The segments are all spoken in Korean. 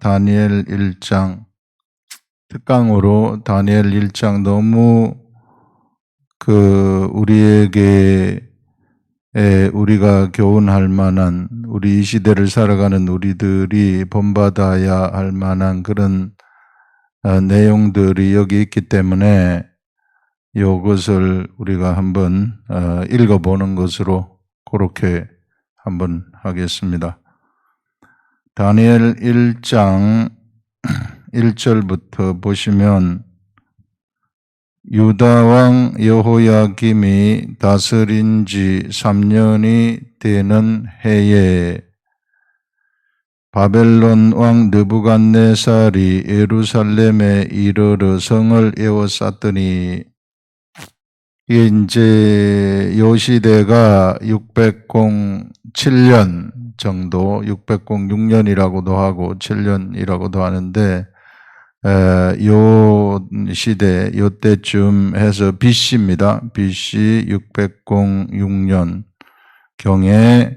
다니엘 1장 특강으로 다니엘 1장 너무 우리에게 우리가 교훈할 만한, 우리 이 시대를 살아가는 우리들이 본받아야 할 만한 그런 내용들이 여기 있기 때문에 이것을 우리가 한번 읽어보는 것으로 그렇게 한번 하겠습니다. 다니엘 1장 1절부터 보시면 유다 왕 여호야김이 다스린 지 3년이 되는 해에 바벨론 왕 느부갓네살이 예루살렘에 이르러 성을 에워쌌더니, 이게 이제 요 시대가 607년 정도, 606년이라고도 하고 7년이라고도 하는데, 요 시대, 요 때쯤 해서 BC입니다. BC 606년 경에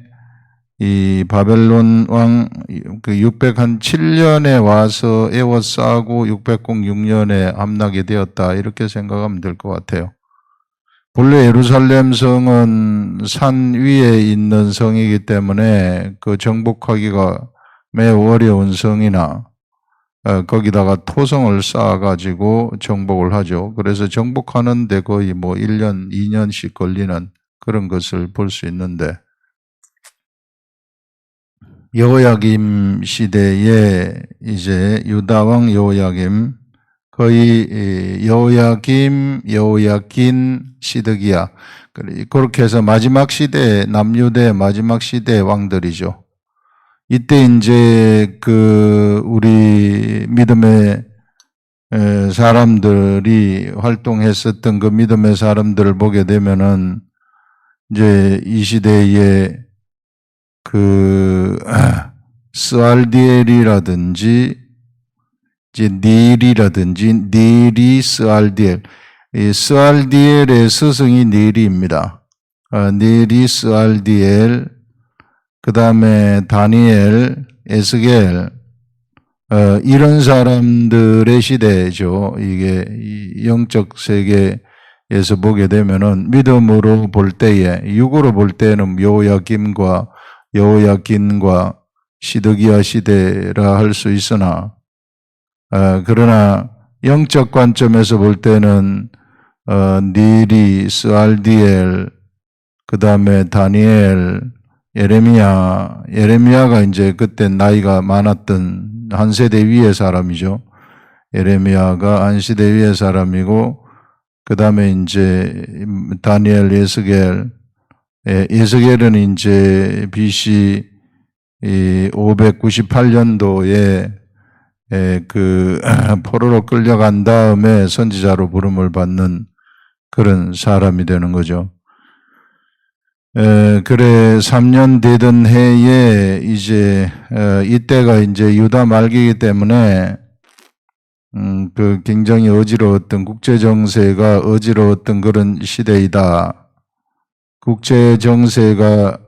이 바벨론 왕 607년에 와서 에워싸고 606년에 함락이 되었다, 이렇게 생각하면 될 것 같아요. 본래 예루살렘 성은 산 위에 있는 성이기 때문에 그 정복하기가 매우 어려운 성이나 거기다가 토성을 쌓아가지고 정복을 하죠. 그래서 정복하는데 거의 1년, 2년씩 걸리는 그런 것을 볼 수 있는데, 여호야김 시대에 이제 유다 왕 여호야김, 거의 여호야긴, 시드기야, 그렇게 해서 마지막 시대, 남유대 마지막 시대의 왕들이죠. 이때 이제 우리 믿음의 사람들이 활동했었던 그 믿음의 사람들을 보게 되면은 이제 이 시대에 스알디엘이라든지 이제 닐이 스알디엘, 이 스알디엘의 스승이 닐입니다. 닐이 스알디엘, 그 다음에 다니엘, 에스겔, 이런 사람들의 시대죠. 이게 영적 세계에서 보게 되면은 믿음으로 볼 때에, 육으로 볼 때는 여호야김과 시드기야 시대라 할 수 있으나, 그러나 영적 관점에서 볼 때는 닐이, 스알디엘, 그 다음에 다니엘, 예레미야가 이제 그때 나이가 많았던 한 세대 위의 사람이죠. 예레미야가 한 세대 위의 사람이고, 그 다음에 이제 다니엘, 에스겔은 이제 BC 598년도에 포로로 끌려간 다음에 선지자로 부름을 받는 그런 사람이 되는 거죠. 그래 3년 되던 해에 이제 이때가 이제 유다 말기이기 때문에 굉장히 어지러웠던, 국제 정세가 어지러웠던 그런 시대이다. 국제 정세가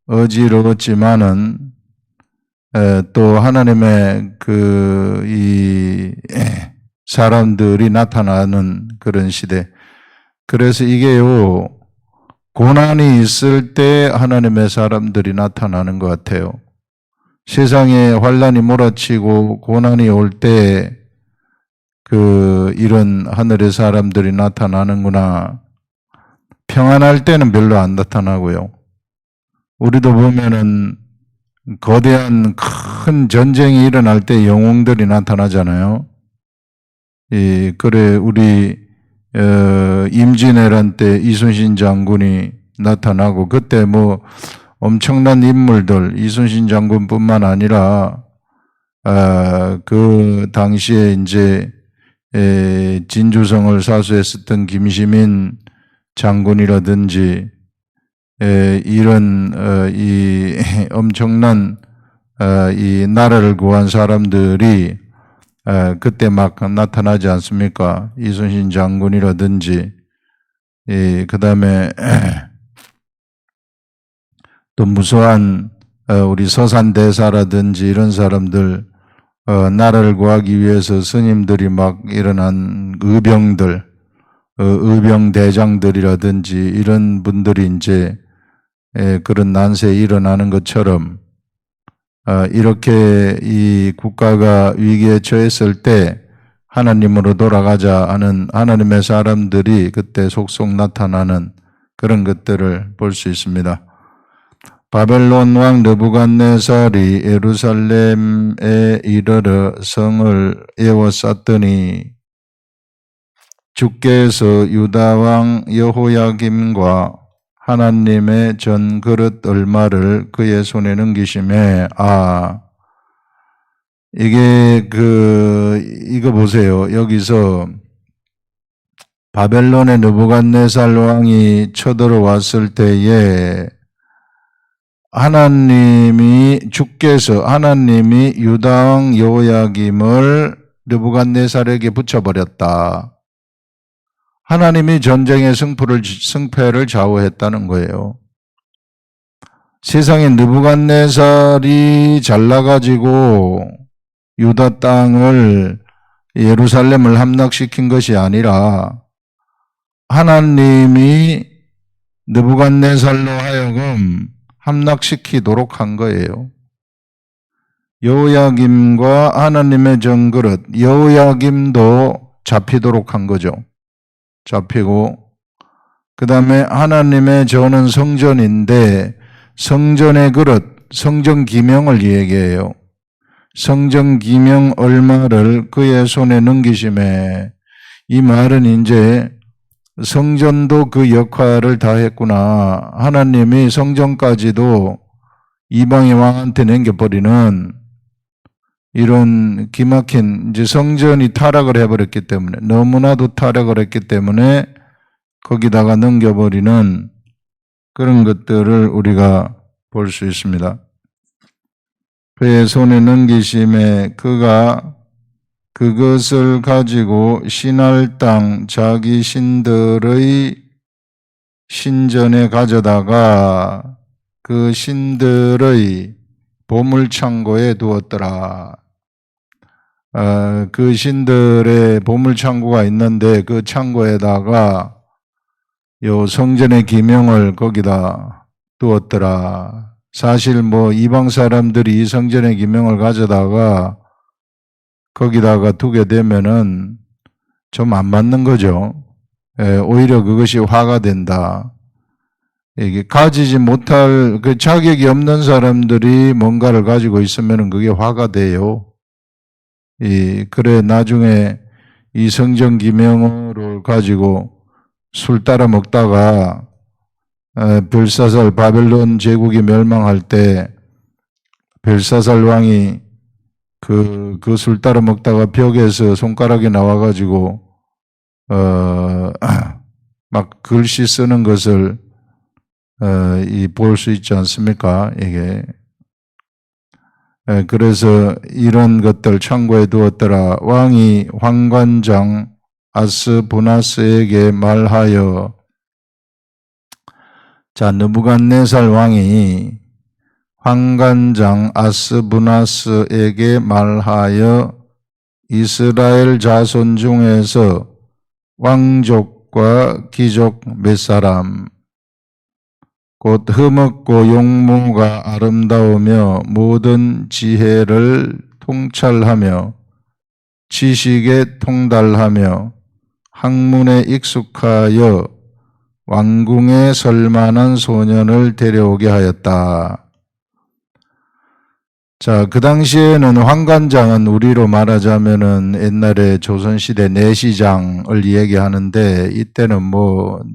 어지러웠지만은 또 하나님의 이 사람들이 나타나는 그런 시대. 그래서 이게요, 고난이 있을 때 하나님의 사람들이 나타나는 것 같아요. 세상에 환란이 몰아치고 고난이 올 때 이런 하늘의 사람들이 나타나는구나. 평안할 때는 별로 안 나타나고요. 우리도 보면은 거대한 큰 전쟁이 일어날 때 영웅들이 나타나잖아요. 그래 우리 임진왜란 때 이순신 장군이 나타나고, 그때 엄청난 인물들, 이순신 장군뿐만 아니라 그 당시에 이제 진주성을 사수했었던 김시민 장군이라든지 이런 이 엄청난 이 나라를 구한 사람들이 그때 막 나타나지 않습니까? 이순신 장군이라든지, 그 다음에 또 무수한 우리 서산대사라든지 이런 사람들, 나라를 구하기 위해서 스님들이 막 일어난 의병들, 의병 대장들이라든지 이런 분들이 이제 그런 난세에 일어나는 것처럼 이렇게 이 국가가 위기에 처했을 때 하나님으로 돌아가자 하는 하나님의 사람들이 그때 속속 나타나는 그런 것들을 볼 수 있습니다. 바벨론 왕 느부갓네살이 예루살렘에 이르러 성을 에워쌌더니 주께서 유다 왕 여호야김과 하나님의 전 그릇 얼마를 그의 손에 넘기심에 이게 이거 보세요. 여기서 바벨론의 느부갓네살 왕이 쳐들어왔을 때에 주께서 하나님이 유다 왕 여호야김을 느부갓네살에게 붙여버렸다. 하나님이 전쟁의 승패를 좌우했다는 거예요. 세상에 느부갓네살이 잘나가지고 유다 땅을 예루살렘을 함락시킨 것이 아니라 하나님이 느부갓네살로 하여금 함락시키도록 한 거예요. 여호야김과 하나님의 전그릇, 여호야김도 잡히도록 한 거죠. 잡히고 그 다음에 하나님의 저는 성전인데 성전의 그릇, 성전 기명을 얘기해요. 성전 기명 얼마를 그의 손에 넘기심에 이 말은 이제 성전도 그 역할을 다 했구나. 하나님이 성전까지도 이방의 왕한테 넘겨버리는 이런 기막힌 이제 성전이 타락을 해버렸기 때문에 너무나도 타락을 했기 때문에 거기다가 넘겨버리는 그런 것들을 우리가 볼 수 있습니다. 그의 손에 넘기심에 그가 그것을 가지고 신할 땅 자기 신들의 신전에 가져다가 그 신들의 보물창고에 두었더라. 그 신들의 보물창고가 있는데 그 창고에다가 요 성전의 기명을 거기다 두었더라. 사실 이방 사람들이 이 성전의 기명을 가져다가 거기다가 두게 되면은 좀 안 맞는 거죠. 오히려 그것이 화가 된다. 이게 가지지 못할 그 자격이 없는 사람들이 뭔가를 가지고 있으면은 그게 화가 돼요. 그래 나중에 이 성전 기명을 가지고 술 따라 먹다가 벨사살 바벨론 제국이 멸망할 때 벨사살 왕이 그 술 따라 먹다가 벽에서 손가락이 나와가지고 막 글씨 쓰는 것을 볼 수 있지 않습니까? 이게 그래서 이런 것들 창고에 두었더라. 왕이 환관장 아스부나스에게 말하여 느부갓네살 왕이 환관장 아스부나스에게 말하여 이스라엘 자손 중에서 왕족과 귀족 몇 사람 곧 흠없고 용모가 아름다우며 모든 지혜를 통찰하며 지식에 통달하며 학문에 익숙하여 왕궁에 설만한 소년을 데려오게 하였다. 그 당시에는 환관장은 우리로 말하자면은 옛날에 조선시대 내시장을 얘기하는데 이때는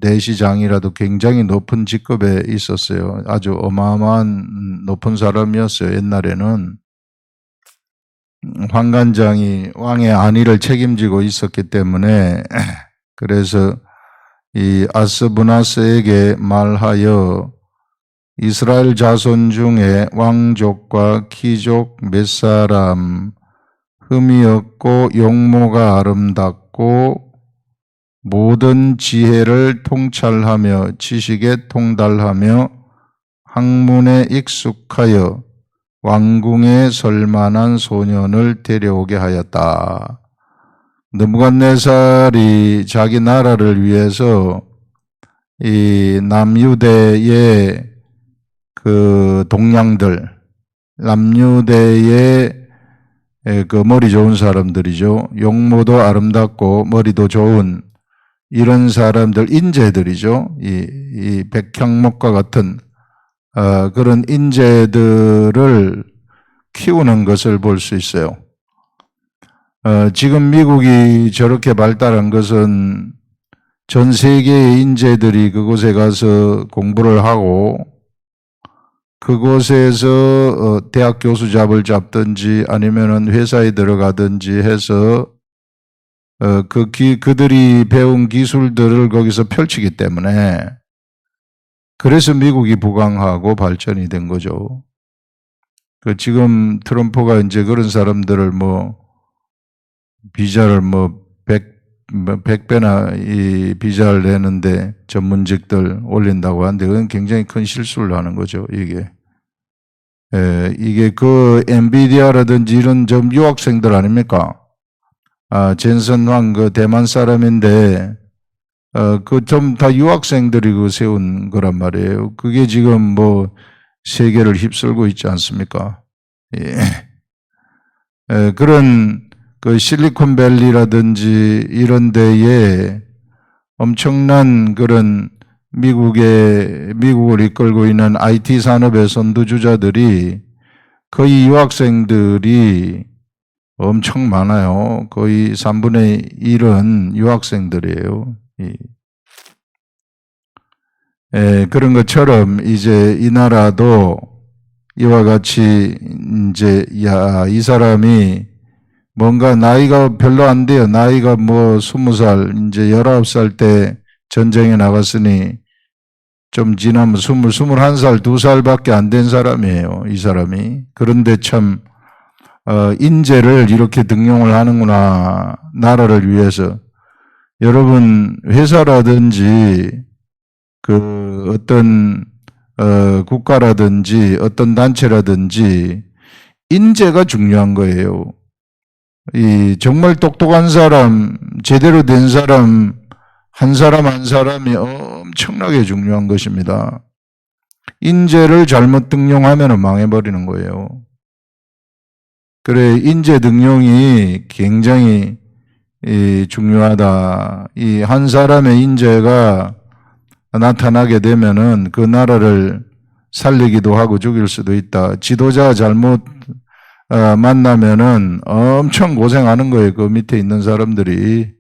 내시장이라도 굉장히 높은 직급에 있었어요. 아주 어마어마한 높은 사람이었어요. 옛날에는 환관장이 왕의 안위를 책임지고 있었기 때문에 그래서 이 아스부나스에게 말하여 이스라엘 자손 중에 왕족과 귀족 몇 사람 흠이 없고 용모가 아름답고 모든 지혜를 통찰하며 지식에 통달하며 학문에 익숙하여 왕궁에 설만한 소년을 데려오게 하였다. 느부갓네살이 자기 나라를 위해서 이 남유대의 그 동량들, 남유대의 그 머리 좋은 사람들이죠. 용모도 아름답고 머리도 좋은 이런 사람들, 인재들이죠. 이 백향목과 같은 그런 인재들을 키우는 것을 볼 수 있어요. 지금 미국이 저렇게 발달한 것은 전 세계의 인재들이 그곳에 가서 공부를 하고 그곳에서 대학 교수 잡을 잡든지 아니면은 회사에 들어가든지 해서 그들이 배운 기술들을 거기서 펼치기 때문에 그래서 미국이 부강하고 발전이 된 거죠. 지금 트럼프가 이제 그런 사람들을 비자를 100배나 이 비자를 내는데 전문직들 올린다고 하는데 그건 굉장히 큰 실수를 하는 거죠, 이게. 이게 그 엔비디아라든지 이런 좀 유학생들 아닙니까? 젠슨 황 그 대만 사람인데 그 좀 다 유학생들이 그 세운 거란 말이에요. 그게 지금 세계를 휩쓸고 있지 않습니까? 예. 그런 그 실리콘밸리라든지 이런 데에 엄청난 그런 미국을 이끌고 있는 IT 산업의 선두주자들이 거의 유학생들이 엄청 많아요. 거의 3분의 1은 유학생들이에요. 그런 것처럼 이제 이 나라도 이와 같이 이제 이 사람이 뭔가 나이가 별로 안 돼요. 나이가 20살, 이제 19살 때 전쟁에 나갔으니 좀 지나면 21살, 2살밖에 안 된 사람이에요. 이 사람이. 그런데 참 인재를 이렇게 등용을 하는구나. 나라를 위해서. 여러분 회사라든지 그 어떤 국가라든지 어떤 단체라든지 인재가 중요한 거예요. 정말 똑똑한 사람, 제대로 된 사람, 한 사람 한 사람이 엄청나게 중요한 것입니다. 인재를 잘못 등용하면 망해버리는 거예요. 그래, 인재 등용이 굉장히 중요하다. 이 한 사람의 인재가 나타나게 되면은 그 나라를 살리기도 하고 죽일 수도 있다. 지도자 잘못 만나면은 엄청 고생하는 거예요. 그 밑에 있는 사람들이.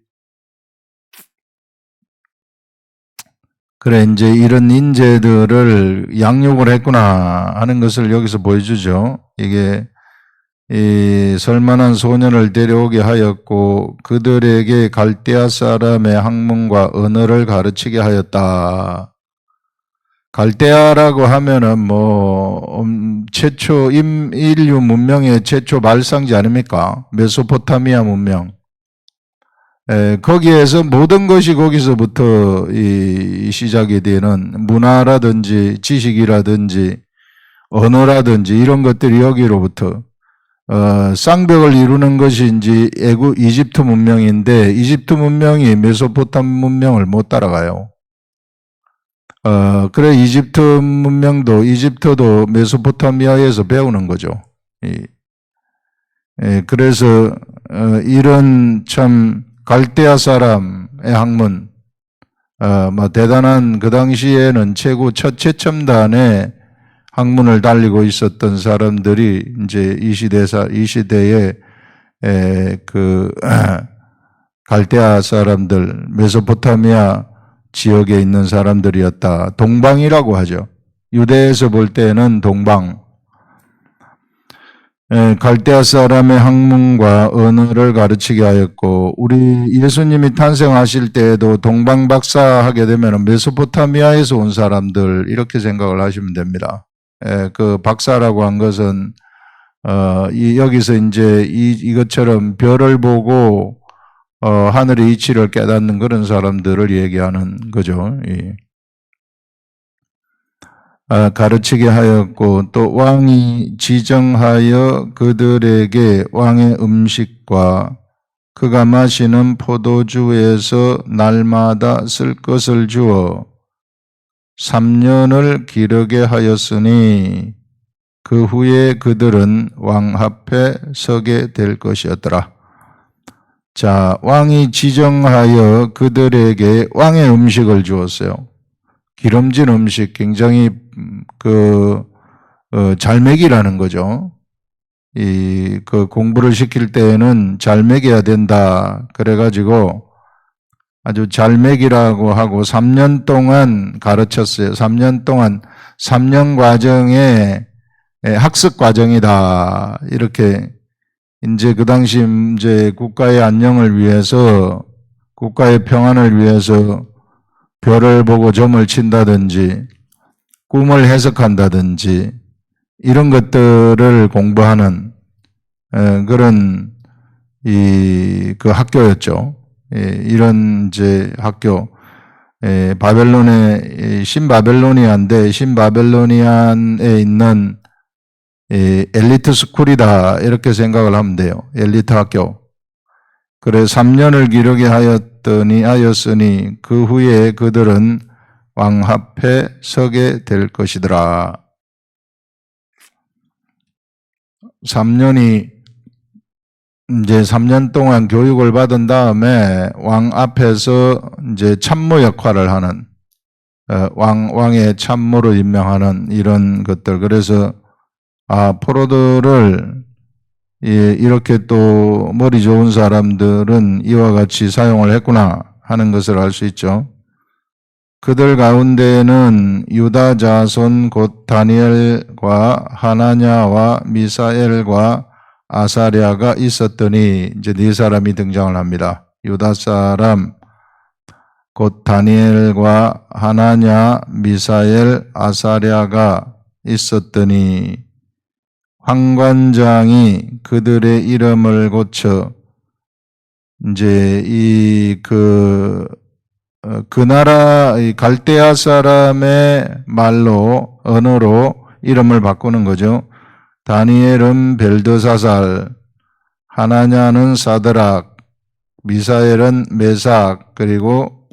그래, 이제 이런 인재들을 양육을 했구나 하는 것을 여기서 보여주죠. 이게 이 설만한 소년을 데려오게 하였고 그들에게 갈대아 사람의 학문과 언어를 가르치게 하였다. 갈대아라고 하면은 최초 인류 문명의 최초 발상지 아닙니까? 메소포타미아 문명. 거기에서 모든 것이 거기서부터 시작이 되는 문화라든지 지식이라든지 언어라든지 이런 것들이 여기로부터 쌍벽을 이루는 것이 이제 이집트 문명인데 이집트 문명이 메소포타미아 문명을 못 따라가요. 그래 이집트 문명도 이집트도 메소포타미아에서 배우는 거죠. 그래서 이런 참 갈대아 사람의 학문 대단한 그 당시에는 최첨단의 학문을 달리고 있었던 사람들이 이제 이 시대에 그 갈대아 사람들, 메소포타미아 지역에 있는 사람들이었다. 동방이라고 하죠. 유대에서 볼 때는 동방. 갈대아 사람의 학문과 언어를 가르치게 하였고 우리 예수님이 탄생하실 때에도 동방 박사하게 되면 메소포타미아에서 온 사람들 이렇게 생각을 하시면 됩니다. 그 박사라고 한 것은 여기서 이제 이것처럼 별을 보고 하늘의 이치를 깨닫는 그런 사람들을 얘기하는 거죠. 가르치게 하였고 또 왕이 지정하여 그들에게 왕의 음식과 그가 마시는 포도주에서 날마다 쓸 것을 주어 3년을 기르게 하였으니 그 후에 그들은 왕 앞에 서게 될 것이었더라. 자, 왕이 지정하여 그들에게 왕의 음식을 주었어요. 기름진 음식, 굉장히 잘 먹이라는 거죠. 그 공부를 시킬 때에는 잘 먹여야 된다. 그래가지고 아주 잘 먹이라고 하고 3년 동안 가르쳤어요. 3년 동안 3년 과정의 학습 과정이다. 이렇게 이제 그 당시 이제 국가의 안녕을 위해서, 국가의 평안을 위해서 별을 보고 점을 친다든지 꿈을 해석한다든지 이런 것들을 공부하는 그런 그 학교였죠. 이런 이제 학교, 바벨론의 신바벨로니아인데 신바벨로니아에 있는 엘리트 스쿨이다 이렇게 생각을 하면 돼요. 엘리트 학교. 그래 3년을 기르게 하였으니 그 후에 그들은 왕 앞에 서게 될 것이더라. 3년이 이제 3년 동안 교육을 받은 다음에 왕 앞에서 이제 참모 역할을 하는 왕의 참모로 임명하는 이런 것들. 그래서 포로들을 이렇게 또 머리 좋은 사람들은 이와 같이 사용을 했구나 하는 것을 알 수 있죠. 그들 가운데는 유다 자손 곧 다니엘과 하나냐와 미사엘과 아사랴가 있었더니 이제 네 사람이 등장을 합니다. 유다 사람 곧 다니엘과 하나냐, 미사엘, 아사랴가 있었더니 황관장이 그들의 이름을 고쳐 이제 그 나라 갈대아 사람의 말로 언어로 이름을 바꾸는 거죠. 다니엘은 벨드사살, 하나냐는 사드락, 미사엘은 메삭, 그리고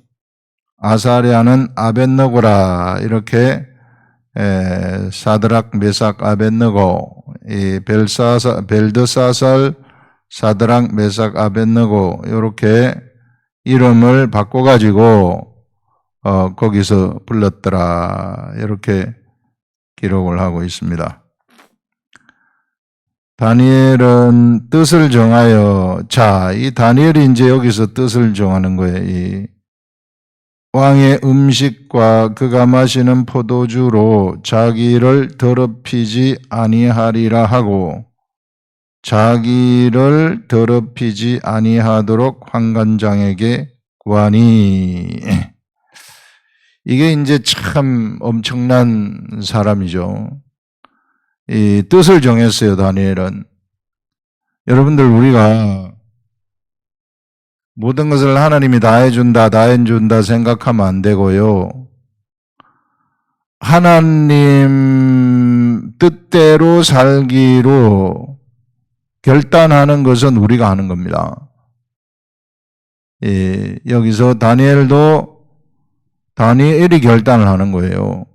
아사랴는 아벳느고라. 이렇게 사드락, 메삭, 아벳느고, 벨드사살, 사드락, 메삭, 아벳느고 이렇게 이름을 바꿔가지고 거기서 불렀더라. 이렇게 기록을 하고 있습니다. 다니엘은 뜻을 정하여, 자, 이 다니엘이 이제 여기서 뜻을 정하는 거예요. 이 왕의 음식과 그가 마시는 포도주로 자기를 더럽히지 아니하리라 하고 자기를 더럽히지 아니하도록 황관장에게 구하니. 이게 이제 참 엄청난 사람이죠. 이 뜻을 정했어요, 다니엘은. 여러분들, 우리가 모든 것을 하나님이 다 해준다 생각하면 안 되고요. 하나님 뜻대로 살기로 결단하는 것은 우리가 하는 겁니다. 여기서 다니엘이 결단을 하는 거예요.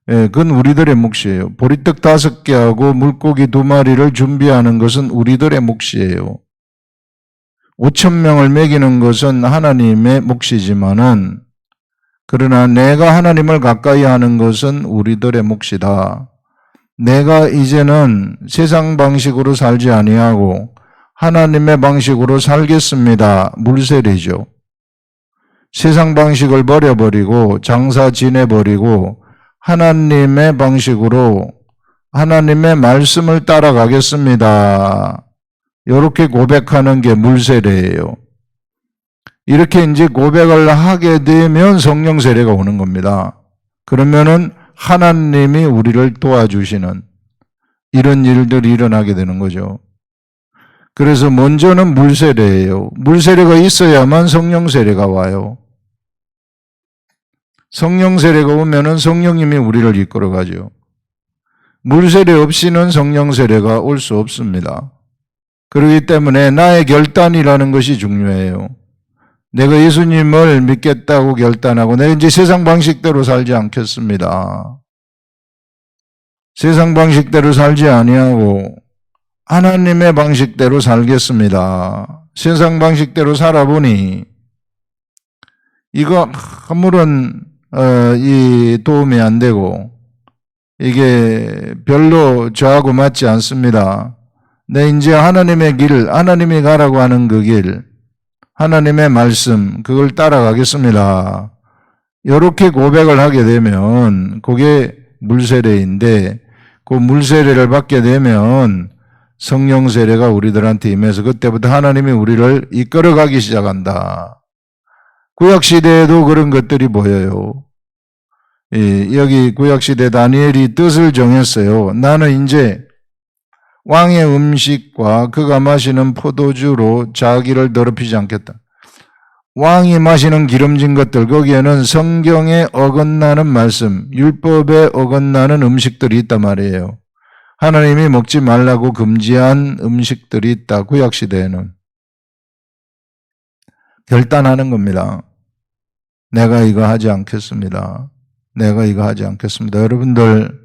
그건 우리들의 몫이에요. 보리떡 5개하고 물고기 2마리를 준비하는 것은 우리들의 몫이에요. 5,000명을 먹이는 것은 하나님의 몫이지만은, 그러나 내가 하나님을 가까이 하는 것은 우리들의 몫이다. 내가 이제는 세상 방식으로 살지 아니하고 하나님의 방식으로 살겠습니다. 물세례죠. 세상 방식을 버려버리고 장사 지내버리고 하나님의 방식으로 하나님의 말씀을 따라가겠습니다. 이렇게 고백하는 게 물세례예요. 이렇게 이제 고백을 하게 되면 성령 세례가 오는 겁니다. 그러면은 하나님이 우리를 도와주시는 이런 일들이 일어나게 되는 거죠. 그래서 먼저는 물세례예요. 물세례가 있어야만 성령 세례가 와요. 성령 세례가 오면은 성령님이 우리를 이끌어가죠. 물 세례 없이는 성령 세례가 올 수 없습니다. 그렇기 때문에 나의 결단이라는 것이 중요해요. 내가 예수님을 믿겠다고 결단하고 내가 이제 세상 방식대로 살지 않겠습니다. 세상 방식대로 살지 아니하고 하나님의 방식대로 살겠습니다. 세상 방식대로 살아보니 이거 아무런 이 도움이 안 되고 이게 별로 저하고 맞지 않습니다. 내 이제 하나님의 길, 하나님이 가라고 하는 그 길, 하나님의 말씀, 그걸 따라가겠습니다. 이렇게 고백을 하게 되면 그게 물세례인데 그 물세례를 받게 되면 성령 세례가 우리들한테 임해서 그때부터 하나님이 우리를 이끌어가기 시작한다. 구약시대에도 그런 것들이 보여요. 여기 구약시대 다니엘이 뜻을 정했어요. 나는 이제 왕의 음식과 그가 마시는 포도주로 자기를 더럽히지 않겠다. 왕이 마시는 기름진 것들, 거기에는 성경에 어긋나는 말씀, 율법에 어긋나는 음식들이 있단 말이에요. 하나님이 먹지 말라고 금지한 음식들이 있다. 구약시대에는. 결단하는 겁니다. 내가 이거 하지 않겠습니다. 내가 이거 하지 않겠습니다. 여러분들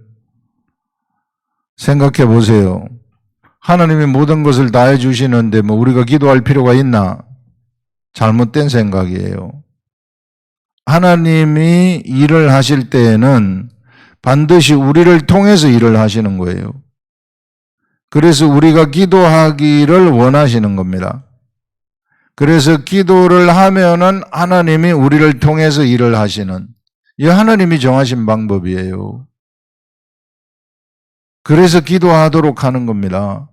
생각해 보세요. 하나님이 모든 것을 다 해주시는데 뭐 우리가 기도할 필요가 있나? 잘못된 생각이에요. 하나님이 일을 하실 때에는 반드시 우리를 통해서 일을 하시는 거예요. 그래서 우리가 기도하기를 원하시는 겁니다. 그래서 기도를 하면은 하나님이 우리를 통해서 일을 하시는, 이 하나님이 정하신 방법이에요. 그래서 기도하도록 하는 겁니다.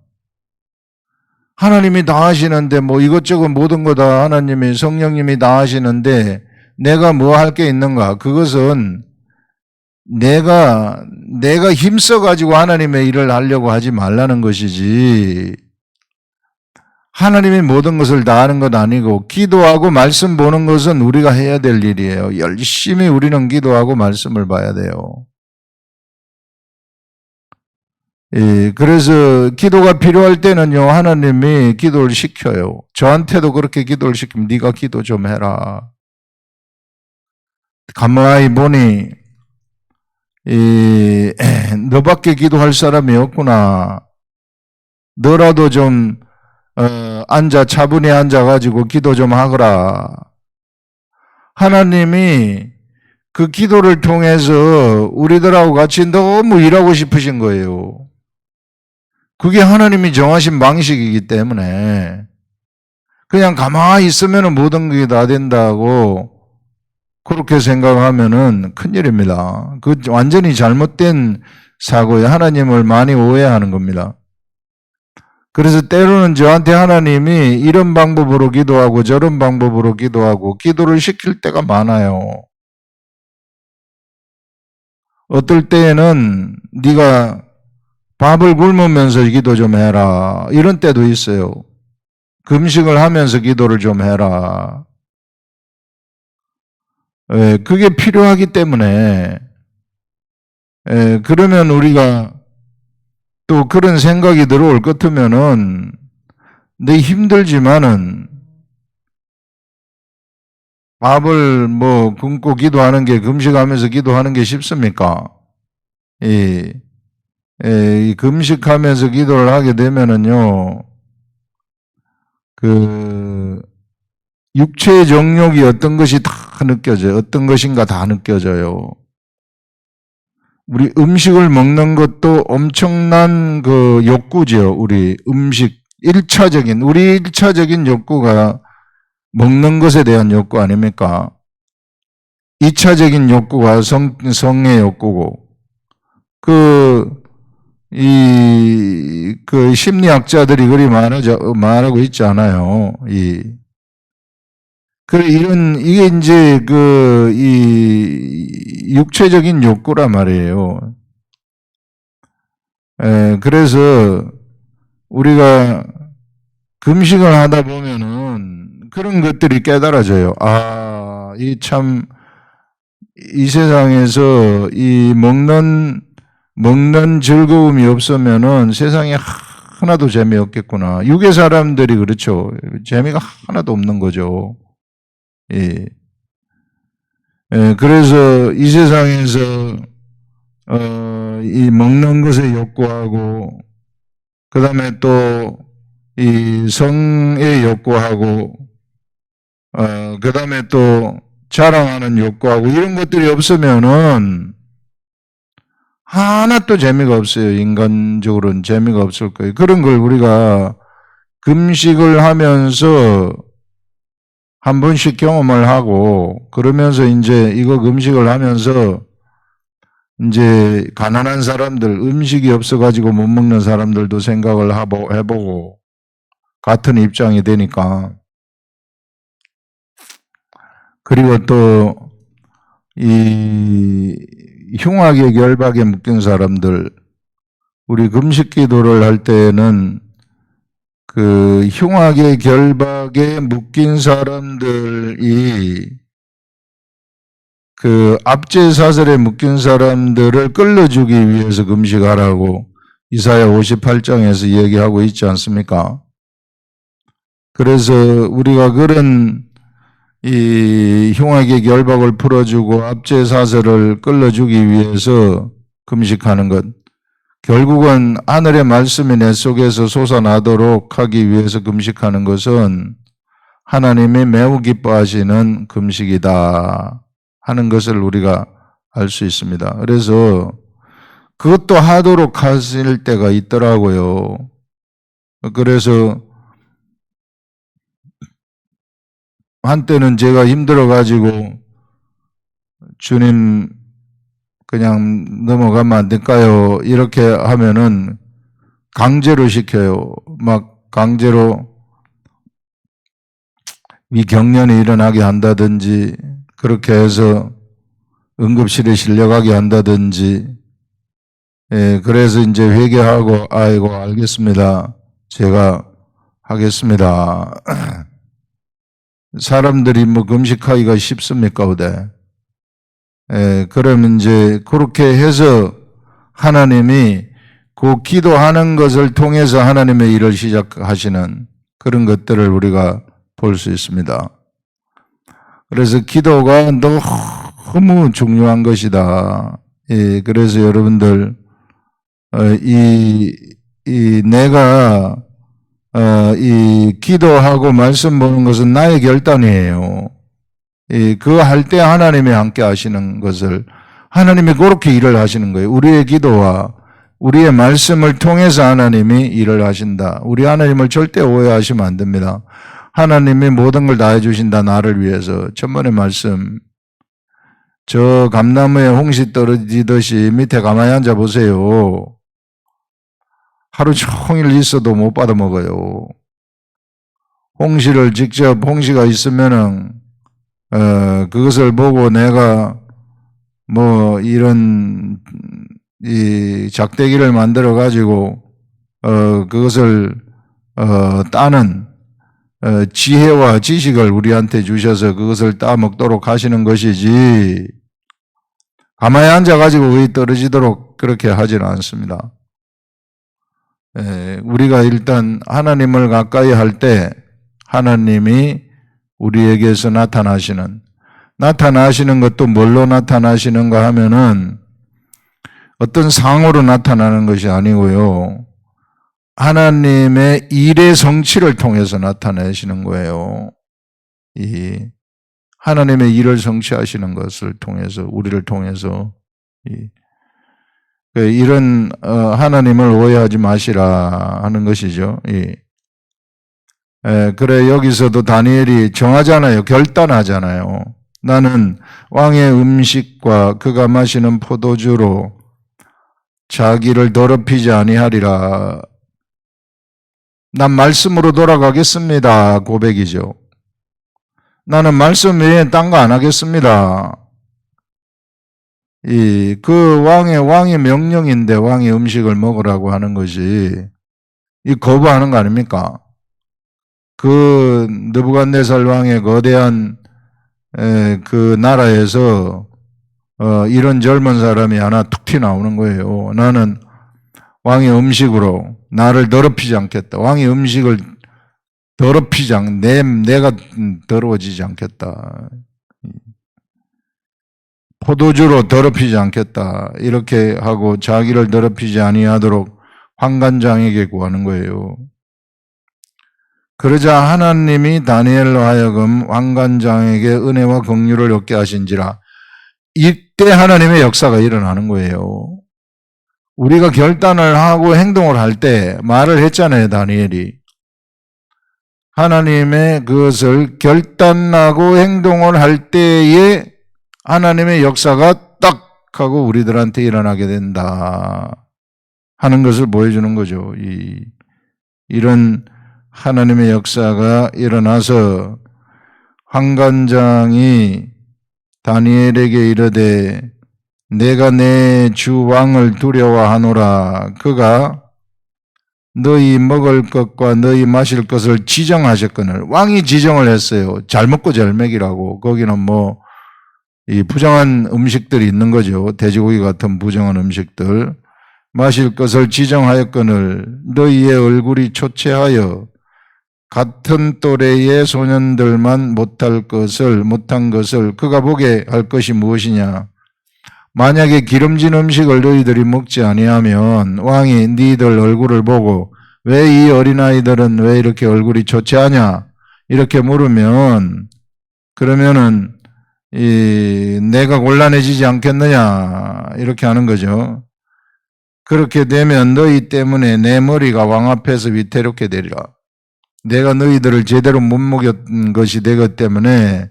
하나님이 다 하시는데 뭐 이것저것 모든 거 다 하나님이 성령님이 다 하시는데 내가 뭐 할 게 있는가? 그것은 내가 힘써가지고 하나님의 일을 하려고 하지 말라는 것이지, 하나님이 모든 것을 다 하는 것 아니고 기도하고 말씀 보는 것은 우리가 해야 될 일이에요. 열심히 우리는 기도하고 말씀을 봐야 돼요. 그래서 기도가 필요할 때는요, 하나님이 기도를 시켜요. 저한테도 그렇게 기도를 시키면 네가 기도 좀 해라. 가만히 보니 너밖에 기도할 사람이 없구나. 너라도 좀 차분히 앉아가지고 기도 좀 하거라. 하나님이 그 기도를 통해서 우리들하고 같이 너무 일하고 싶으신 거예요. 그게 하나님이 정하신 방식이기 때문에 그냥 가만히 있으면 모든 게 다 된다고 그렇게 생각하면은 큰일입니다. 그 완전히 잘못된 사고에 하나님을 많이 오해하는 겁니다. 그래서 때로는 저한테 하나님이 이런 방법으로 기도하고 저런 방법으로 기도하고 기도를 시킬 때가 많아요. 어떨 때에는 네가 밥을 굶으면서 기도 좀 해라. 이런 때도 있어요. 금식을 하면서 기도를 좀 해라. 그게 필요하기 때문에 그러면 우리가 또 그런 생각이 들어올 것 같으면은 내 힘들지만은 밥을 뭐 굶고 기도하는 게, 금식하면서 기도하는 게 쉽습니까? 이 금식하면서 기도를 하게 되면은요, 그 육체의 정욕이 어떤 것이 다 느껴져요. 어떤 것인가 다 느껴져요. 우리 음식을 먹는 것도 엄청난 그 욕구죠. 우리 음식 우리 1차적인 욕구가 먹는 것에 대한 욕구 아닙니까? 2차적인 욕구가 성의 욕구고, 그 심리학자들이 그리 말하고 있지 않아요. 이게 이제 이 육체적인 욕구란 말이에요. 그래서 우리가 금식을 하다 보면은 그런 것들이 깨달아져요. 이 참 이 세상에서 이 먹는 즐거움이 없으면은 세상에 하나도 재미없겠구나. 육의 사람들이 그렇죠. 재미가 하나도 없는 거죠. 예. 예, 그래서 이 세상에서 이 먹는 것에 욕구하고, 그 다음에 또 이 성에 욕구하고, 그 다음에 또 자랑하는 욕구하고 이런 것들이 없으면은 하나도 재미가 없어요. 인간적으로는 재미가 없을 거예요. 그런 걸 우리가 금식을 하면서 한 번씩 경험을 하고, 그러면서 이제 이거 금식을 하면서 이제 가난한 사람들, 음식이 없어가지고 못 먹는 사람들도 생각을 해보고 같은 입장이 되니까. 그리고 또 이 흉악의 결박에 묶인 사람들, 우리 금식 기도를 할 때는 그 흉악의 결박에 묶인 사람들이 그 압제사슬에 묶인 사람들을 끌어주기 위해서 금식하라고 이사야 58장에서 얘기하고 있지 않습니까? 그래서 우리가 그런 이 흉악의 결박을 풀어주고 압제사슬을 끌어주기 위해서 금식하는 것, 결국은 하늘의 말씀이 내 속에서 솟아나도록 하기 위해서 금식하는 것은 하나님이 매우 기뻐하시는 금식이다 하는 것을 우리가 알 수 있습니다. 그래서 그것도 하도록 하실 때가 있더라고요. 그래서 한때는 제가 힘들어가지고 주님 그냥 넘어가면 안 될까요? 이렇게 하면은 강제로 시켜요. 막 강제로 위경련이 일어나게 한다든지, 그렇게 해서 응급실에 실려가게 한다든지, 예, 그래서 이제 회개하고, 아이고, 알겠습니다. 제가 하겠습니다. 사람들이 뭐 금식하기가 쉽습니까, 어때? 예, 그러면 이제 그렇게 해서 하나님이 그 기도하는 것을 통해서 하나님의 일을 시작하시는 그런 것들을 우리가 볼 수 있습니다. 그래서 기도가 너무 중요한 것이다. 예, 그래서 여러분들, 내가, 이 기도하고 말씀 보는 것은 나의 결단이에요. 그 할 때 하나님이 함께 하시는 것을, 하나님이 그렇게 일을 하시는 거예요. 우리의 기도와 우리의 말씀을 통해서 하나님이 일을 하신다. 우리 하나님을 절대 오해하시면 안 됩니다. 하나님이 모든 걸 다 해주신다, 나를 위해서. 천번의 말씀. 저 감나무에 홍시 떨어지듯이 밑에 가만히 앉아 보세요. 하루 종일 있어도 못 받아 먹어요. 홍시를 직접, 홍시가 있으면은 그것을 보고 내가 뭐 이런 이 작대기를 만들어 가지고 그것을 따는 지혜와 지식을 우리한테 주셔서 그것을 따 먹도록 하시는 것이지, 가만히 앉아 가지고 의 떨어지도록 그렇게 하지는 않습니다. 우리가 일단 하나님을 가까이 할 때 하나님이 우리에게서 나타나시는 것도 뭘로 나타나시는가 하면은 어떤 상으로 나타나는 것이 아니고요. 하나님의 일의 성취를 통해서 나타내시는 거예요. 이 하나님의 일을 성취하시는 것을 통해서, 우리를 통해서. 이런 하나님을 오해하지 마시라 하는 것이죠. 그래, 여기서도 다니엘이 정하잖아요. 결단하잖아요. 나는 왕의 음식과 그가 마시는 포도주로 자기를 더럽히지 아니하리라. 난 말씀으로 돌아가겠습니다. 고백이죠. 나는 말씀 외에 딴 거 안 하겠습니다. 그 왕의 명령인데 왕의 음식을 먹으라고 하는 것이 이 거부하는 거 아닙니까? 그 느부갓네살 왕의 거대한 그 나라에서 이런 젊은 사람이 하나 툭 튀어나오는 거예요. 나는 왕의 음식으로 나를 더럽히지 않겠다. 왕의 음식을 더럽히지 내가 더러워지지 않겠다. 포도주로 더럽히지 않겠다. 이렇게 하고 자기를 더럽히지 아니하도록 환관장에게 구하는 거예요. 그러자 하나님이 다니엘로 하여금 환관장에게 은혜와 긍휼을 얻게 하신지라. 이때 하나님의 역사가 일어나는 거예요. 우리가 결단을 하고 행동을 할 때 말을 했잖아요, 다니엘이. 하나님의 그것을 결단하고 행동을 할 때에 하나님의 역사가 딱 하고 우리들한테 일어나게 된다 하는 것을 보여주는 거죠. 이런 하나님의 역사가 일어나서 환관장이 다니엘에게 이르되 내가 내 주 왕을 두려워하노라. 그가 너희 먹을 것과 너희 마실 것을 지정하셨거늘. 왕이 지정을 했어요. 잘 먹고 잘 먹이라고. 거기는 뭐 이 부정한 음식들이 있는 거죠. 돼지고기 같은 부정한 음식들. 마실 것을 지정하였거늘 너희의 얼굴이 초췌하여 같은 또래의 소년들만 못한 것을 그가 보게 할 것이 무엇이냐. 만약에 기름진 음식을 너희들이 먹지 아니하면 왕이 너희들 얼굴을 보고 왜 이 어린아이들은 왜 이렇게 얼굴이 초췌하냐 이렇게 물으면 그러면은 내가 곤란해지지 않겠느냐 이렇게 하는 거죠. 그렇게 되면 너희 때문에 내 머리가 왕 앞에서 위태롭게 되리라. 내가 너희들을 제대로 못 먹였던 것이 되기 때문에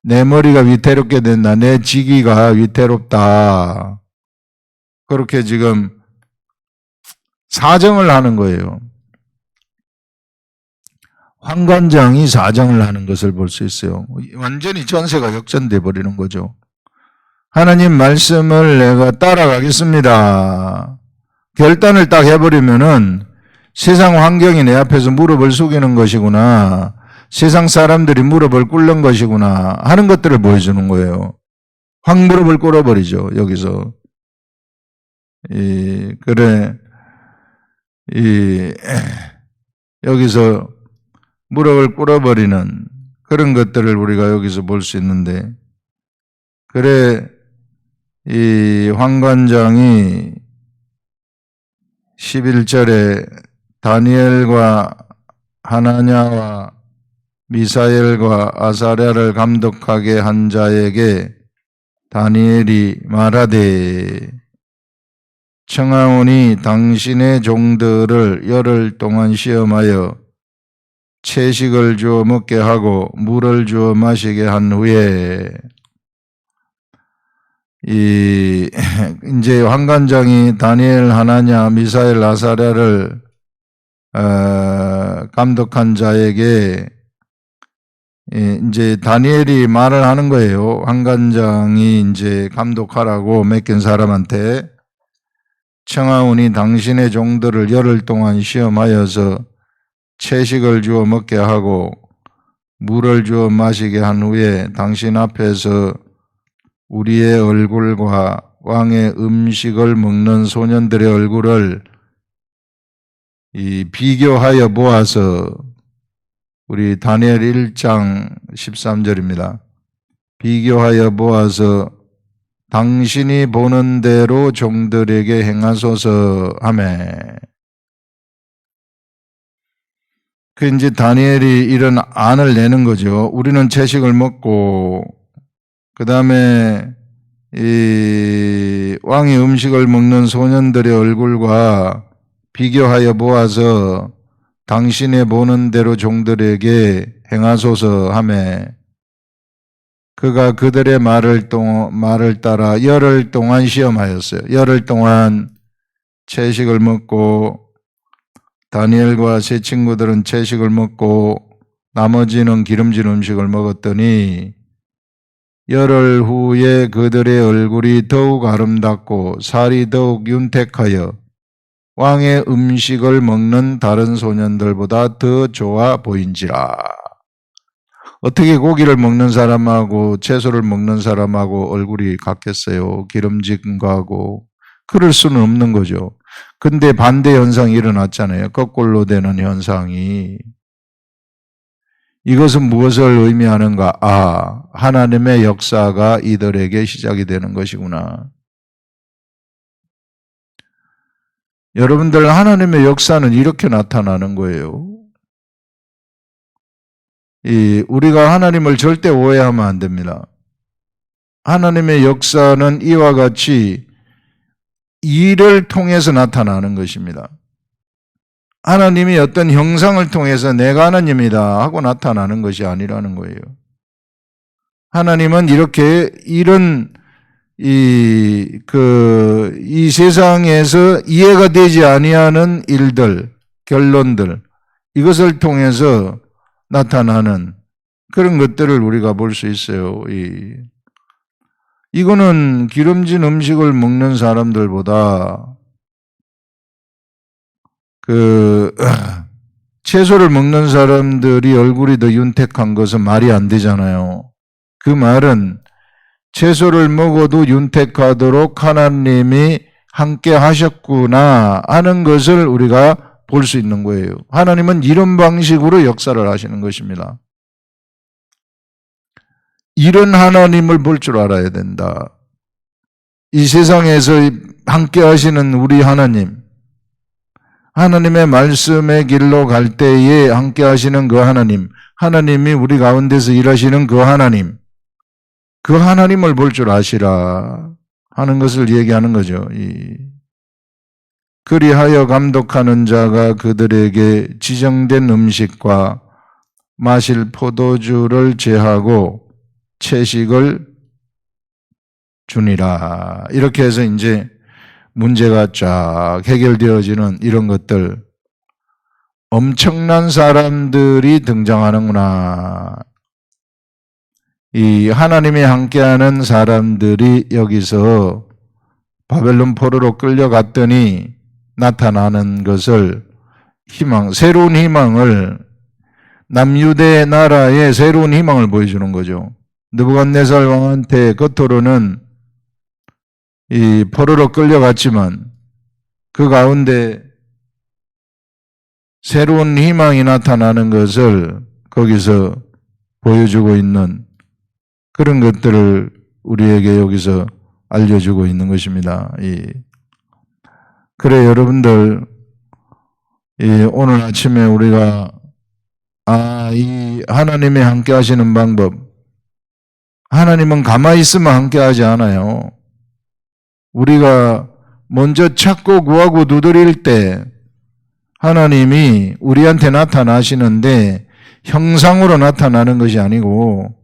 내 머리가 위태롭게 된다. 내 직위가 위태롭다. 그렇게 지금 사정을 하는 거예요. 환관장이 사정을 하는 것을 볼 수 있어요. 완전히 전세가 역전돼 버리는 거죠. 하나님 말씀을 내가 따라가겠습니다. 결단을 딱 해버리면은 세상 환경이 내 앞에서 무릎을 숙이는 것이구나. 세상 사람들이 무릎을 꿇는 것이구나 하는 것들을 보여주는 거예요. 확 무릎을 꿇어버리죠. 여기서. 여기서 무릎을 꿇어버리는 그런 것들을 우리가 여기서 볼 수 있는데, 그래, 이 환관장이 11절에 다니엘과 하나냐와 미사엘과 아사랴를 감독하게 한 자에게 다니엘이 말하되 청하오니 당신의 종들을 열흘 동안 시험하여 채식을 주어 먹게 하고 물을 주어 마시게 한 후에 이제 환관장이 다니엘, 하나냐, 미사엘, 아사랴를 감독한 자에게 이제 다니엘이 말을 하는 거예요. 환관장이 이제 감독하라고 맡긴 사람한테 청하오니 당신의 종들을 열흘 동안 시험하여서 채식을 주어 먹게 하고 물을 주어 마시게 한 후에 당신 앞에서 우리의 얼굴과 왕의 음식을 먹는 소년들의 얼굴을 비교하여 보아서 우리 다니엘 1장 13절입니다. 비교하여 보아서 당신이 보는 대로 종들에게 행하소서 하매. 그 이제 다니엘이 이런 안을 내는 거죠. 우리는 채식을 먹고 그 다음에 이 왕의 음식을 먹는 소년들의 얼굴과 비교하여 보아서 당신의 보는 대로 종들에게 행하소서 하매 그가 그들의 말을 따라 열흘 동안 시험하였어요. 열흘 동안 채식을 먹고 다니엘과 세 친구들은 채식을 먹고 나머지는 기름진 음식을 먹었더니 열흘 후에 그들의 얼굴이 더욱 아름답고 살이 더욱 윤택하여 왕의 음식을 먹는 다른 소년들보다 더 좋아 보인지라. 어떻게 고기를 먹는 사람하고 채소를 먹는 사람하고 얼굴이 같겠어요? 기름진 거하고. 그럴 수는 없는 거죠. 근데 반대 현상이 일어났잖아요. 거꾸로 되는 현상이. 이것은 무엇을 의미하는가? 아, 하나님의 역사가 이들에게 시작이 되는 것이구나. 여러분들, 하나님의 역사는 이렇게 나타나는 거예요. 우리가 하나님을 절대 오해하면 안 됩니다. 하나님의 역사는 이와 같이 일을 통해서 나타나는 것입니다. 하나님이 어떤 형상을 통해서 내가 하나님이다 하고 나타나는 것이 아니라는 거예요. 하나님은 이렇게 이런 이 세상에서 이해가 되지 아니하는 일들, 결론들, 이것을 통해서 나타나는 그런 것들을 우리가 볼 수 있어요. 이거는 기름진 음식을 먹는 사람들보다 채소를 먹는 사람들이 얼굴이 더 윤택한 것은 말이 안 되잖아요. 그 말은 채소를 먹어도 윤택하도록 하나님이 함께 하셨구나 하는 것을 우리가 볼 수 있는 거예요. 하나님은 이런 방식으로 역사를 하시는 것입니다. 이런 하나님을 볼 줄 알아야 된다. 이 세상에서 함께 하시는 우리 하나님, 하나님의 말씀의 길로 갈 때에 함께 하시는 그 하나님, 하나님이 우리 가운데서 일하시는 그 하나님을 볼 줄 아시라 하는 것을 얘기하는 거죠. 그리하여 감독하는 자가 그들에게 지정된 음식과 마실 포도주를 제하고 채식을 주니라. 이렇게 해서 이제 문제가 쫙 해결되어지는 이런 것들. 엄청난 사람들이 등장하는구나. 이 하나님이 함께하는 사람들이 여기서 바벨론 포로로 끌려갔더니 나타나는 것을 새로운 희망을, 남유대 나라의 새로운 희망을 보여주는 거죠. 느부갓네살 왕한테 겉으로는 이 포로로 끌려갔지만 그 가운데 새로운 희망이 나타나는 것을 거기서 보여주고 있는 그런 것들을 우리에게 여기서 알려주고 있는 것입니다. 그래, 여러분들, 오늘 아침에 우리가 이 하나님이 함께 하시는 방법, 하나님은 가만히 있으면 함께 하지 않아요. 우리가 먼저 찾고 구하고 두드릴 때 하나님이 우리한테 나타나시는데 형상으로 나타나는 것이 아니고,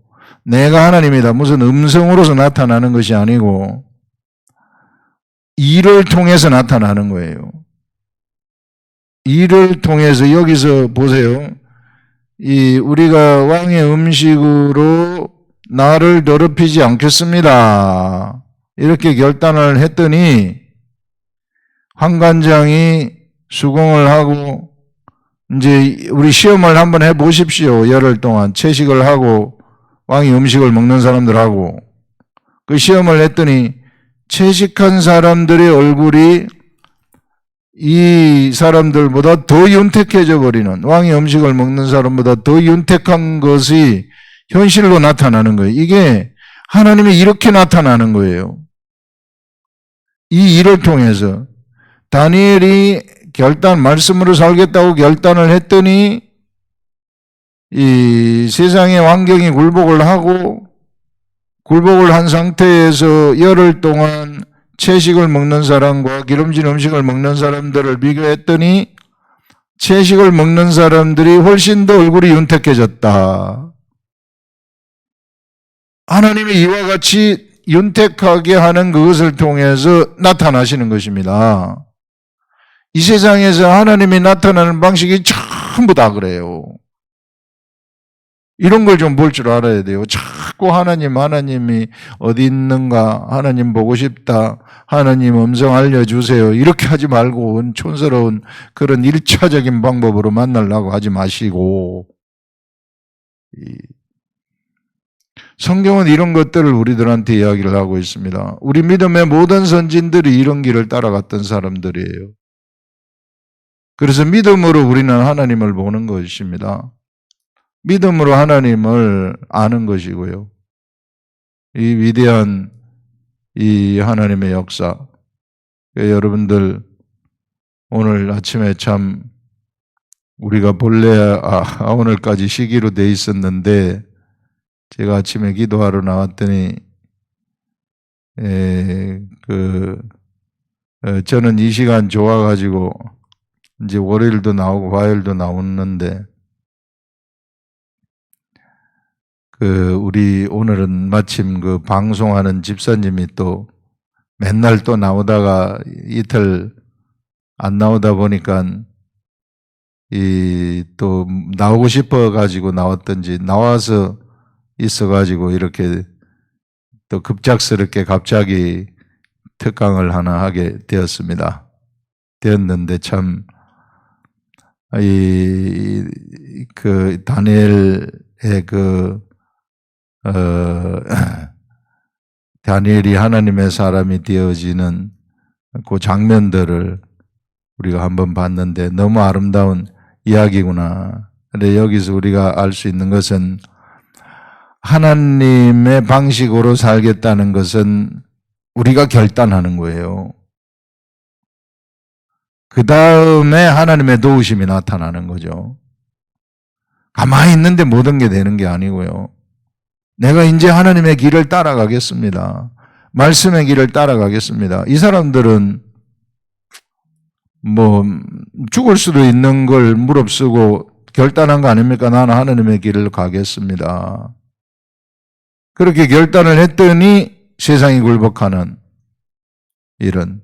내가 하나님이다 무슨 음성으로서 나타나는 것이 아니고 일을 통해서 나타나는 거예요. 일을 통해서. 여기서 보세요. 우리가 왕의 음식으로 나를 더럽히지 않겠습니다, 이렇게 결단을 했더니 환관장이 수공을 하고, 이제 우리 시험을 한번 해보십시오. 열흘 동안 채식을 하고 왕이 음식을 먹는 사람들하고. 그 시험을 했더니 채식한 사람들의 얼굴이 이 사람들보다 더 윤택해져 버리는, 왕의 음식을 먹는 사람보다 더 윤택한 것이 현실로 나타나는 거예요. 이게 하나님이 이렇게 나타나는 거예요. 이 일을 통해서 다니엘이 말씀으로 살겠다고 결단을 했더니 이 세상의 환경이 굴복을 한 상태에서 열흘 동안 채식을 먹는 사람과 기름진 음식을 먹는 사람들을 비교했더니 채식을 먹는 사람들이 훨씬 더 얼굴이 윤택해졌다. 하나님이 이와 같이 윤택하게 하는 그것을 통해서 나타나시는 것입니다. 이 세상에서 하나님이 나타나는 방식이 전부 다 그래요. 이런 걸 좀 볼 줄 알아야 돼요. 자꾸 하나님이 어디 있는가, 하나님 보고 싶다, 하나님 음성 알려주세요, 이렇게 하지 말고 촌스러운 그런 일차적인 방법으로 만나려고 하지 마시고, 성경은 이런 것들을 우리들한테 이야기를 하고 있습니다. 우리 믿음의 모든 선진들이 이런 길을 따라갔던 사람들이에요. 그래서 믿음으로 우리는 하나님을 보는 것입니다. 믿음으로 하나님을 아는 것이고요. 이 위대한 이 하나님의 역사, 여러분들 오늘 아침에 참 우리가 본래 오늘까지 쉬기로 돼 있었는데 제가 아침에 기도하러 나왔더니 저는 이 시간 좋아가지고 이제 월요일도 나오고 화요일도 나오는데 우리 오늘은 마침 그 방송하는 집사님이 또 맨날 또 나오다가 이틀 안 나오다 보니까 또 나오고 싶어 가지고 나왔던지 나와서 있어 가지고 이렇게 또 급작스럽게 갑자기 특강을 하나 하게 되었는데 참 다니엘의 다니엘이 하나님의 사람이 되어지는 그 장면들을 우리가 한번 봤는데 너무 아름다운 이야기구나. 근데 여기서 우리가 알 수 있는 것은 하나님의 방식으로 살겠다는 것은 우리가 결단하는 거예요. 그 다음에 하나님의 도우심이 나타나는 거죠. 가만히 있는데 모든 게 되는 게 아니고요. 내가 이제 하나님의 길을 따라가겠습니다. 말씀의 길을 따라가겠습니다. 이 사람들은 죽을 수도 있는 걸 무릅쓰고 결단한 거 아닙니까? 나는 하나님의 길을 가겠습니다. 그렇게 결단을 했더니 세상이 굴복하는 이런.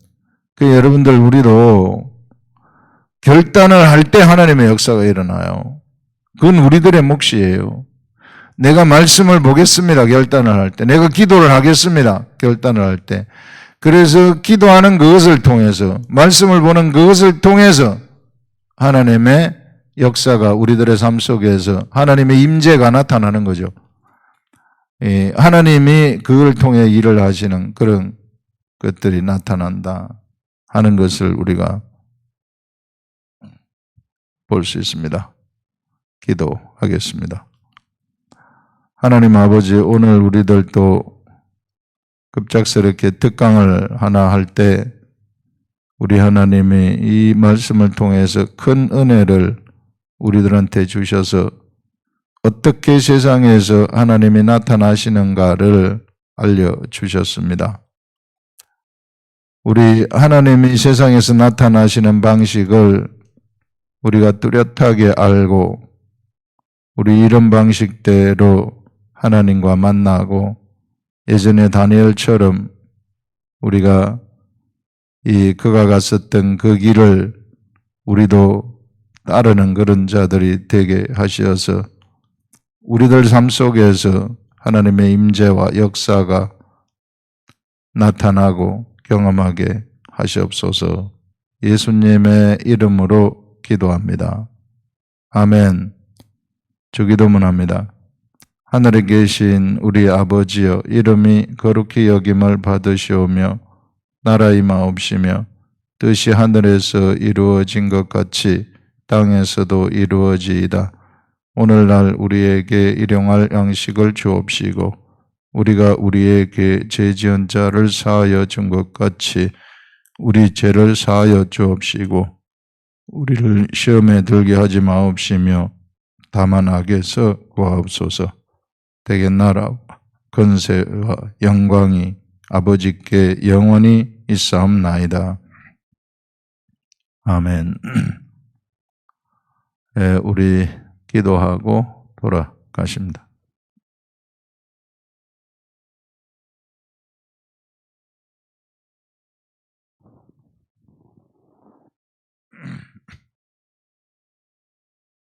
여러분들 우리도 결단을 할 때 하나님의 역사가 일어나요. 그건 우리들의 몫이에요. 내가 말씀을 보겠습니다. 결단을 할 때. 내가 기도를 하겠습니다. 결단을 할 때. 그래서 기도하는 그것을 통해서 말씀을 보는 그것을 통해서 하나님의 역사가 우리들의 삶 속에서 하나님의 임재가 나타나는 거죠. 하나님이 그걸 통해 일을 하시는 그런 것들이 나타난다 하는 것을 우리가 볼 수 있습니다. 기도하겠습니다. 하나님 아버지, 오늘 우리들도 급작스럽게 특강을 하나 할 때 우리 하나님이 이 말씀을 통해서 큰 은혜를 우리들한테 주셔서 어떻게 세상에서 하나님이 나타나시는가를 알려주셨습니다. 우리 하나님이 세상에서 나타나시는 방식을 우리가 뚜렷하게 알고 우리 이런 방식대로 하나님과 만나고 예전에 다니엘처럼 우리가 그가 갔었던 그 길을 우리도 따르는 그런 자들이 되게 하셔서 우리들 삶 속에서 하나님의 임재와 역사가 나타나고 경험하게 하시옵소서. 예수님의 이름으로 기도합니다. 아멘. 주기도문합니다. 하늘에 계신 우리 아버지여, 이름이 거룩히 여김을 받으시오며 나라 임하옵시며 뜻이 하늘에서 이루어진 것 같이 땅에서도 이루어지이다. 오늘날 우리에게 일용할 양식을 주옵시고 우리가 우리에게 죄 지은 자를 사하여 준 것 같이 우리 죄를 사하여 주옵시고 우리를 시험에 들게 하지 마옵시며 다만 악에서 구하옵소서. 대개 나라와 권세와 영광이 아버지께 영원히 있사옵나이다. 아멘. 우리 기도하고 돌아가십니다.